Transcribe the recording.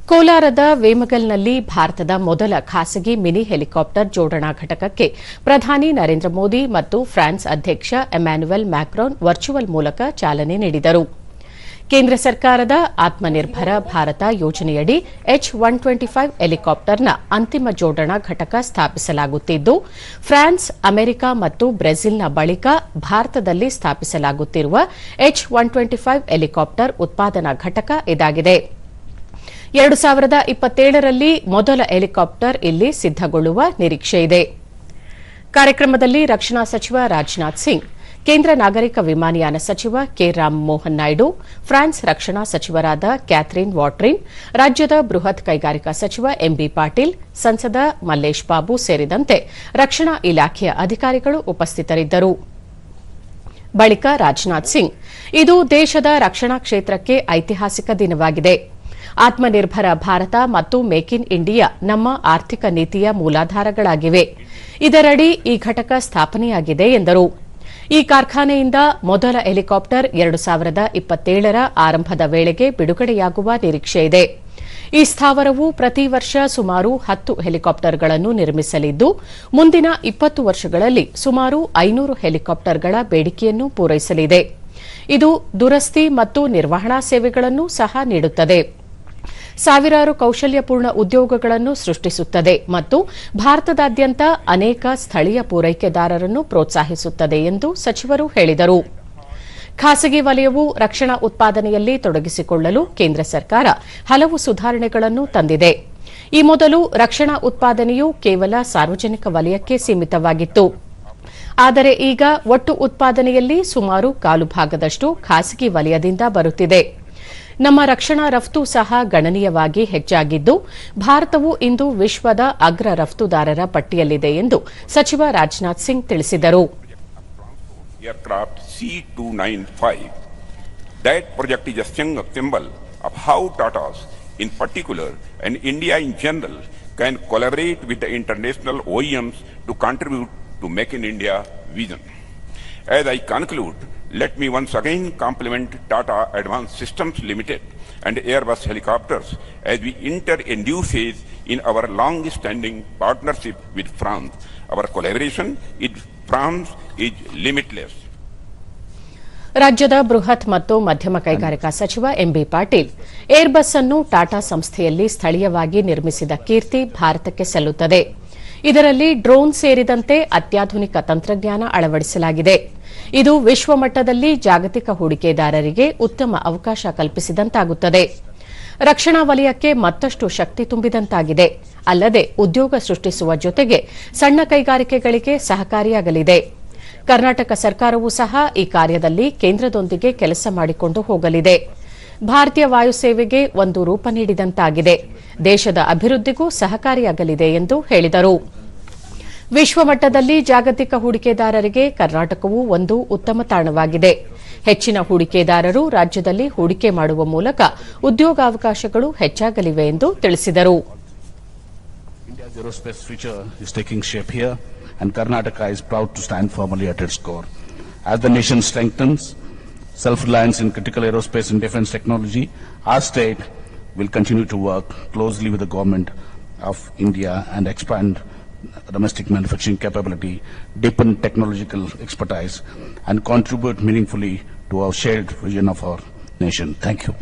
ಕೋಲಾರದ ವೇಮಗಲ್ನಲ್ಲಿ ಭಾರತದ ಮೊದಲ ಖಾಸಗಿ ಮಿನಿ ಹೆಲಿಕಾಪ್ಟರ್ ಜೋಡಣಾ ಘಟಕಕ್ಕೆ ಪ್ರಧಾನಿ ನರೇಂದ್ರ ಮೋದಿ ಮತ್ತು ಫ್ರಾನ್ಸ್ ಅಧ್ಯಕ್ಷ ಎಮ್ಯಾನ್ಯುಯಲ್ ಮ್ಯಾಕ್ರಾನ್ ವರ್ಚುವಲ್ ಮೂಲಕ ಚಾಲನೆ ನೀಡಿದರು. ಕೇಂದ್ರ ಸರ್ಕಾರದ ಆತ್ಮನಿರ್ಭರ ಭಾರತ ಯೋಜನೆಯಡಿ H-125 ಹೆಲಿಕಾಪ್ಟರ್ನ ಅಂತಿಮ ಜೋಡಣಾ ಘಟಕ ಸ್ಥಾಪಿಸಲಾಗುತ್ತಿದ್ದು, ಫ್ರಾನ್ಸ್, ಅಮೆರಿಕ ಮತ್ತು ಬ್ರೆಜಿಲ್ನ ಬಳಿಕ ಭಾರತದಲ್ಲಿ ಸ್ಥಾಪಿಸಲಾಗುತ್ತಿರುವ H-125 ಹೆಲಿಕಾಪ್ಟರ್ ಉತ್ಪಾದನಾ ಘಟಕ ಇದಾಗಿದೆ. 2027ರಲ್ಲಿ ಮೊದಲ ಹೆಲಿಕಾಪ್ಟರ್ ಇಲ್ಲಿ ಸಿದ್ದಗೊಳ್ಳುವ ನಿರೀಕ್ಷೆಯಿದೆ. ಕಾರ್ಯಕ್ರಮದಲ್ಲಿ ರಕ್ಷಣಾ ಸಚಿವ ರಾಜನಾಥ್ ಸಿಂಗ್, ಕೇಂದ್ರ ನಾಗರಿಕ ವಿಮಾನಯಾನ ಸಚಿವ ಕೆ. ರಾಮಮೋಹನ್ ನಾಯ್ಡು, ಫ್ರಾನ್ಸ್ ರಕ್ಷಣಾ ಸಚಿವರಾದ ಕ್ಯಾಥರಿನ್ ವಾಟ್ರಿನ್, ರಾಜ್ಯದ ಬೃಹತ್ ಕೈಗಾರಿಕಾ ಸಚಿವ ಎಂಬಿ ಪಾಟೀಲ್, ಸಂಸದ ಮಲ್ಲೇಶ್ ಬಾಬು ಸೇರಿದಂತೆ ರಕ್ಷಣಾ ಇಲಾಖೆಯ ಅಧಿಕಾರಿಗಳು ಉಪಸ್ಥಿತರಿದ್ದರು. ಬಳಿಕ ರಾಜನಾಥ್ ಸಿಂಗ್, ಇದು ದೇಶದ ರಕ್ಷಣಾ ಕ್ಷೇತ್ರಕ್ಕೆ ಐತಿಹಾಸಿಕ ದಿನವಾಗಿದೆ. ಆತ್ಮನಿರ್ಭರ ಭಾರತ ಮತ್ತು ಮೇಕ್ ಇನ್ ಇಂಡಿಯಾ ನಮ್ಮ ಆರ್ಥಿಕ ನೀತಿಯ ಮೂಲಾಧಾರಗಳಾಗಿವೆ. ಇದರಡಿ ಈ ಘಟಕ ಸ್ಥಾಪನೆಯಾಗಿದೆ ಎಂದರು. ಈ ಕಾರ್ಖಾನೆಯಿಂದ ಮೊದಲ ಹೆಲಿಕಾಪ್ಟರ್ 2027ರ ಆರಂಭದ ವೇಳೆಗೆ ಬಿಡುಗಡೆಯಾಗುವ ನಿರೀಕ್ಷೆಯಿದೆ. ಈ ಸ್ಥಾವರವು ಪ್ರತಿ ವರ್ಷ ಸುಮಾರು 10 ಹೆಲಿಕಾಪ್ಟರ್ಗಳನ್ನು ನಿರ್ಮಿಸಲಿದ್ದು, ಮುಂದಿನ 20 ವರ್ಷಗಳಲ್ಲಿ ಸುಮಾರು 500 ಹೆಲಿಕಾಪ್ಟರ್ಗಳ ಬೇಡಿಕೆಯನ್ನು ಪೂರೈಸಲಿದೆ. ಇದು ದುರಸ್ತಿ ಮತ್ತು ನಿರ್ವಹಣಾ ಸೇವೆಗಳನ್ನು ಸಹ ನೀಡುತ್ತದೆ. ಸಾವಿರಾರು ಕೌಶಲ್ಯಪೂರ್ಣ ಉದ್ಯೋಗಗಳನ್ನು ಸೃಷ್ಟಿಸುತ್ತದೆ ಮತ್ತು ಭಾರತದಾದ್ಯಂತ ಅನೇಕ ಸ್ಥಳೀಯ ಪೂರೈಕೆದಾರರನ್ನು ಪ್ರೋತ್ಸಾಹಿಸುತ್ತದೆ ಎಂದು ಸಚಿವರು ಹೇಳಿದರು. ಖಾಸಗಿ ವಲಯವು ರಕ್ಷಣಾ ಉತ್ಪಾದನೆಯಲ್ಲಿ ತೊಡಗಿಸಿಕೊಳ್ಳಲು ಕೇಂದ್ರ ಸರ್ಕಾರ ಹಲವು ಸುಧಾರಣೆಗಳನ್ನು ತಂದಿದೆ. ಈ ಮೊದಲು ರಕ್ಷಣಾ ಉತ್ಪಾದನೆಯು ಕೇವಲ ಸಾರ್ವಜನಿಕ ವಲಯಕ್ಕೆ ಸೀಮಿತವಾಗಿತ್ತು. ಆದರೆ ಈಗ ಒಟ್ಟು ಉತ್ಪಾದನೆಯಲ್ಲಿ ಸುಮಾರು ಕಾಲು ಭಾಗದಷ್ಟು ಖಾಸಗಿ ವಲಯದಿಂದ ಬರುತ್ತಿದೆ. ನಮ್ಮ ರಕ್ಷಣಾ ರಫ್ತು ಸಹ ಗಣನೀಯವಾಗಿ ಹೆಚ್ಚಾಗಿದ್ದು, ಭಾರತವು ಇಂದು ವಿಶ್ವದ ಅಗ್ರ ರಫ್ತುದಾರರ ಪಟ್ಟಿಯಲ್ಲಿದೆ ಎಂದು ಸಚಿವ ರಾಜನಾಥ್ ಸಿಂಗ್ ತಿಳಿಸಿದರು. Aircraft C-295. That project is a symbol of how Tatas in particular and India in general can collaborate with the international OEMs to contribute to Make in India vision. As I conclude, let me once again compliment Tata Advanced Systems Limited and Airbus Helicopters as we enter a new phase in our long-standing partnership with France. Our collaboration with France is limitless. ರಾಜ್ಯದ ಬೃಹತ್ ಮತ್ತು ಮಧ್ಯಮ ಕೈಗಾರಿಕಾ ಸಚಿವ MB Patil, Airbus ಅನ್ನು ಟಾಟಾ ಸಂಸ್ಥೆಯಲ್ಲಿ ಸ್ಥಳೀಯವಾಗಿ ನಿರ್ಮಿಸಿದ ಕೀರ್ತಿ ಭಾರತಕ್ಕೆ ಸಲ್ಲುತ್ತದೆ. ಇದರಲ್ಲಿ ಡ್ರೋನ್ ಸೇರಿದಂತೆ ಅತ್ಯಾಧುನಿಕ ತಂತ್ರಜ್ಞಾನ ಅಳವಡಿಸಲಾಗಿದೆ. ಇದು ವಿಶ್ವಮಟ್ಟದಲ್ಲಿ ಜಾಗತಿಕ ಹೂಡಿಕೆದಾರರಿಗೆ ಉತ್ತಮ ಅವಕಾಶ ಕಲ್ಪಿಸಿದಂತಾಗುತ್ತದೆ. ರಕ್ಷಣಾ ವಲಯಕ್ಕೆ ಮತ್ತಷ್ಟು ಶಕ್ತಿ ತುಂಬಿದಂತಾಗಿದೆ. ಅಲ್ಲದೆ ಉದ್ಯೋಗ ಸೃಷ್ಟಿಸುವ ಜೊತೆಗೆ ಸಣ್ಣ ಕೈಗಾರಿಕೆಗಳಿಗೆ ಸಹಕಾರಿಯಾಗಲಿದೆ. ಕರ್ನಾಟಕ ಸರ್ಕಾರವೂ ಸಹ ಈ ಕಾರ್ಯದಲ್ಲಿ ಕೇಂದ್ರದೊಂದಿಗೆ ಕೆಲಸ ಮಾಡಿಕೊಂಡು ಹೋಗಲಿದೆ. ಭಾರತೀಯ ವಾಯುಸೇವೆಗೆ ಒಂದು ರೂಪ ನೀಡಿದಂತಾಗಿದೆ. ದೇಶದ ಅಭಿವೃದ್ಧಿಗೂ ಸಹಕಾರಿಯಾಗಲಿದೆ ಎಂದು ಹೇಳಿದರು. ವಿಶ್ವಮಟ್ಟದಲ್ಲಿ ಜಾಗತಿಕ ಹೂಡಿಕೆದಾರರಿಗೆ ಕರ್ನಾಟಕವು ಒಂದು ಉತ್ತಮ ತಾಣವಾಗಿದೆ. ಹೆಚ್ಚಿನ ಹೂಡಿಕೆದಾರರು ರಾಜ್ಯದಲ್ಲಿ ಹೂಡಿಕೆ ಮಾಡುವ ಮೂಲಕ ಉದ್ಯೋಗಾವಕಾಶಗಳು ಹೆಚ್ಚಾಗಲಿವೆ ಎಂದು ತಿಳಿಸಿದರು. India's aerospace future is taking shape here, and Karnataka is proud to stand firmly at its core. As the nation strengthens self-reliance in critical aerospace and defense technology, our state will continue to work closely with the government of India and expand domestic manufacturing capability, deepen technological expertise, and contribute meaningfully to our shared vision of our nation. Thank you.